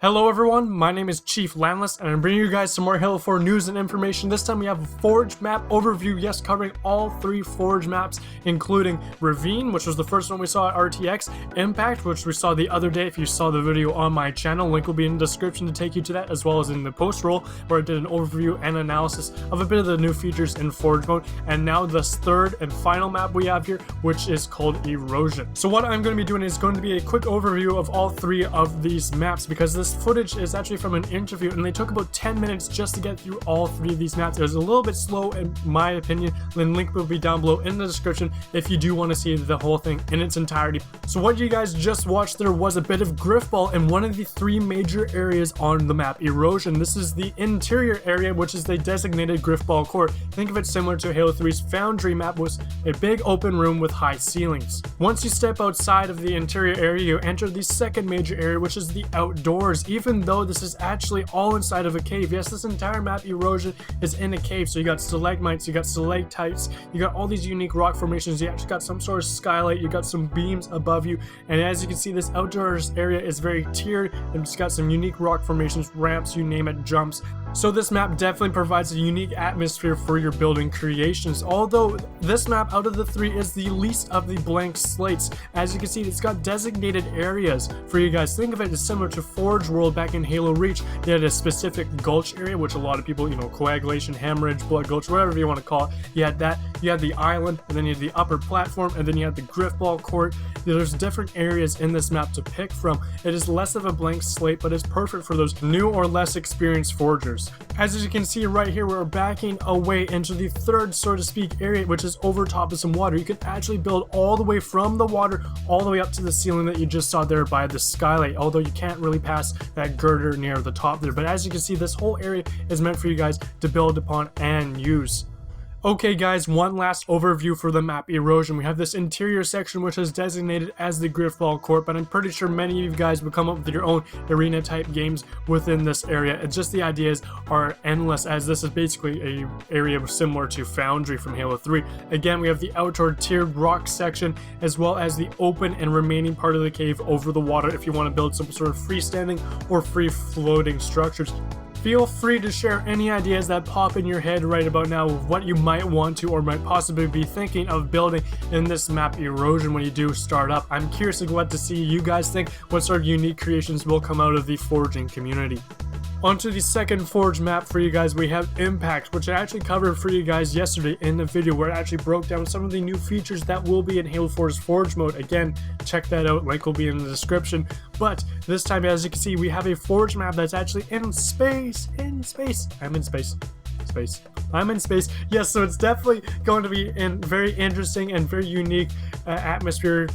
Hello everyone, my name is Chief Landless and I'm bringing you guys some more Halo 4 news and information. This time we have a Forge map overview, yes, covering all 3 Forge maps, including Ravine, which was the first one we saw at RTX, Impact, which we saw the other day if you saw the video on my channel. Link will be in the description to take you to that, as well as in the post roll where I did an overview and analysis of a bit of the new features in Forge mode. And now this third and final map we have here, which is called Erosion. So what I'm going to be doing is going to be a quick overview of all 3 of these maps, because this footage is actually from an interview and they took about 10 minutes just to get through all 3 of these maps. It was a little bit slow in my opinion. The link will be down below in the description if you do want to see the whole thing in its entirety. So what you guys just watched there was a bit of Griffball in one of the 3 major areas on the map Erosion. This is the interior area, which is the designated Griffball court. Think of it similar to Halo 3's Foundry map, was a big open room with high ceilings. Once you step outside of the interior area, you enter the second major area, which is the outdoors. Even though this is actually all inside of a cave. Yes, this entire map Erosion is in a cave, so you got stalagmites, you got stalactites, you got all these unique rock formations, you actually got some sort of skylight, you got some beams above you, and as you can see, this outdoors area is very tiered and it's got some unique rock formations, ramps, you name it, jumps. So this map definitely provides a unique atmosphere for your building creations, although this map out of the 3 is the least of the blank slates. As you can see, it's got designated areas for you guys. Think of it as similar to Forge World back in Halo Reach. They had a specific gulch area, which a lot of people, coagulation, hemorrhage, blood gulch, whatever you want to call it. You had that, you had the island, and then you had the upper platform, and then you had the Griffball court. There's different areas in this map to pick from. It is less of a blank slate, but it's perfect for those new or less experienced forgers. As you can see right here, we're backing away into the third, so to speak, area, which is over top of some water. You can actually build all the way from the water all the way up to the ceiling that you just saw there by the skylight, although you can't really pass that girder near the top there. But as you can see, this whole area is meant for you guys to build upon and use. Okay guys, one last overview for the map Erosion. We have this interior section which is designated as the Griffball court, but I'm pretty sure many of you guys will come up with your own arena type games within this area. It's just the ideas are endless, as this is basically a area similar to Foundry from Halo 3. Again, we have the outdoor tiered rock section, as well as the open and remaining part of the cave over the water if you want to build some sort of freestanding or free floating structures. Feel free to share any ideas that pop in your head right about now of what you might want to or might possibly be thinking of building in this map Erosion when you do start up. I'm curious what to see you guys think, what sort of unique creations will come out of the forging community. Onto the second Forge map for you guys, we have Impact, which I actually covered for you guys yesterday in the video where I actually broke down some of the new features that will be in Halo 4's Forge mode. Again, check that out, link will be in the description. But this time, as you can see, we have a Forge map that's actually in space. I'm in space. Yes, so it's definitely going to be in very interesting and very unique atmosphere.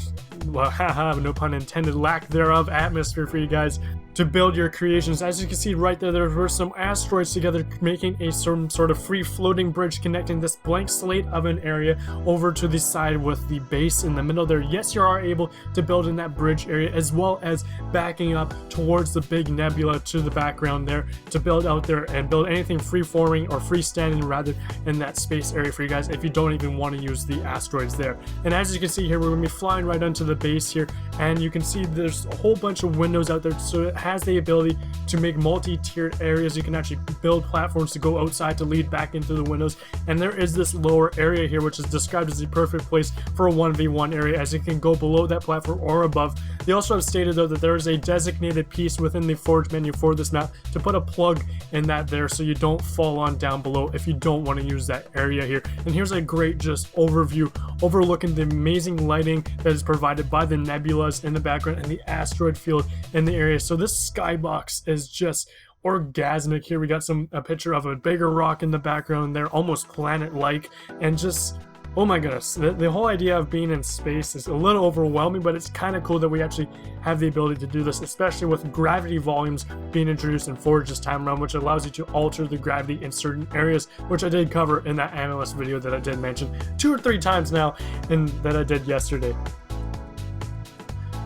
Well, haha, no pun intended, lack thereof atmosphere for you guys to build your creations. As you can see right there, there were some asteroids together, making some sort of free floating bridge connecting this blank slate of an area over to the side with the base in the middle there. Yes, you are able to build in that bridge area, as well as backing up towards the big nebula to the background there to build out there and build anything free forming or freestanding rather in that space area for you guys if you don't even want to use the asteroids there. And as you can see here, we're going to be flying right onto the base here, and you can see there's a whole bunch of windows out there, so it has the ability to make multi-tiered areas. You can actually build platforms to go outside to lead back into the windows, and there is this lower area here which is described as the perfect place for a 1v1 area, as you can go below that platform or above. They also have stated though that there is a designated piece within the Forge menu for this map to put a plug in that there, so you don't fall on down below if you don't want to use that area here. And here's a great just overview overlooking the amazing lighting that is provided by the nebulas in the background and the asteroid field in the area. So this skybox is just orgasmic here. We got a picture of a bigger rock in the background there, almost planet-like, and just, oh my goodness, the whole idea of being in space is a little overwhelming, but it's kind of cool that we actually have the ability to do this, especially with gravity volumes being introduced in Forge this time around, which allows you to alter the gravity in certain areas, which I did cover in that analyst video that I did mention 2 or 3 times now and that I did yesterday.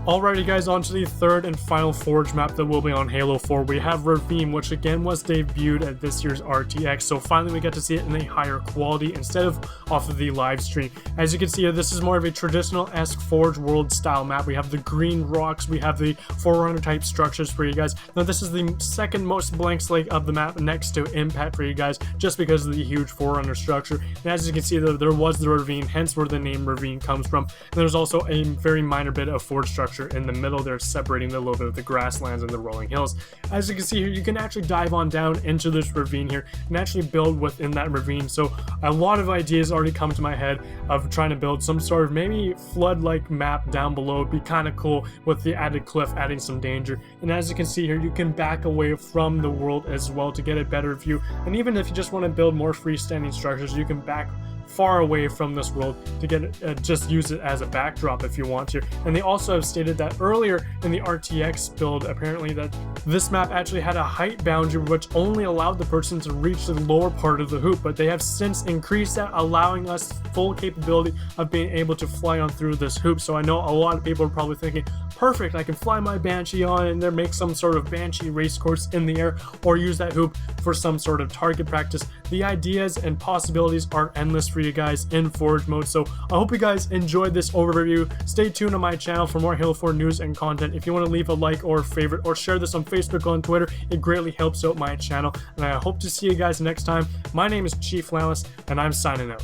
Alrighty guys, on to the third and final Forge map that will be on Halo 4. We have Ravine, which again was debuted at this year's RTX, so finally we get to see it in a higher quality instead of off of the live stream. As you can see here, this is more of a traditional-esque Forge World style map. We have the green rocks, we have the Forerunner type structures for you guys. Now this is the second most blank slate of the map next to Impact for you guys, just because of the huge Forerunner structure. And as you can see, there was the Ravine, hence where the name Ravine comes from. And there's also a very minor bit of Forge structure in the middle there, separating a little bit of the grasslands and the rolling hills. As you can see here, you can actually dive on down into this ravine here and actually build within that ravine. So a lot of ideas already come to my head of trying to build some sort of maybe flood-like map down below. It'd be kind of cool with the added cliff adding some danger. And as you can see here, you can back away from the world as well to get a better view. And even if you just want to build more freestanding structures, you can back far away from this world to get it, just use it as a backdrop if you want to. And they also have stated that earlier in the RTX build, apparently, that this map actually had a height boundary which only allowed the person to reach the lower part of the hoop, but they have since increased that, allowing us full capability of being able to fly on through this hoop. So I know a lot of people are probably thinking, perfect, I can fly my Banshee on and there make some sort of Banshee race course in the air, or use that hoop for some sort of target practice. The ideas and possibilities are endless for you guys in Forge mode. So I hope you guys enjoyed this overview. Stay tuned on my channel for more Halo 4 news and content. If you want to leave a like or a favorite or share this on Facebook or on Twitter, it greatly helps out my channel. And I hope to see you guys next time. My name is Chief Landless, and I'm signing out.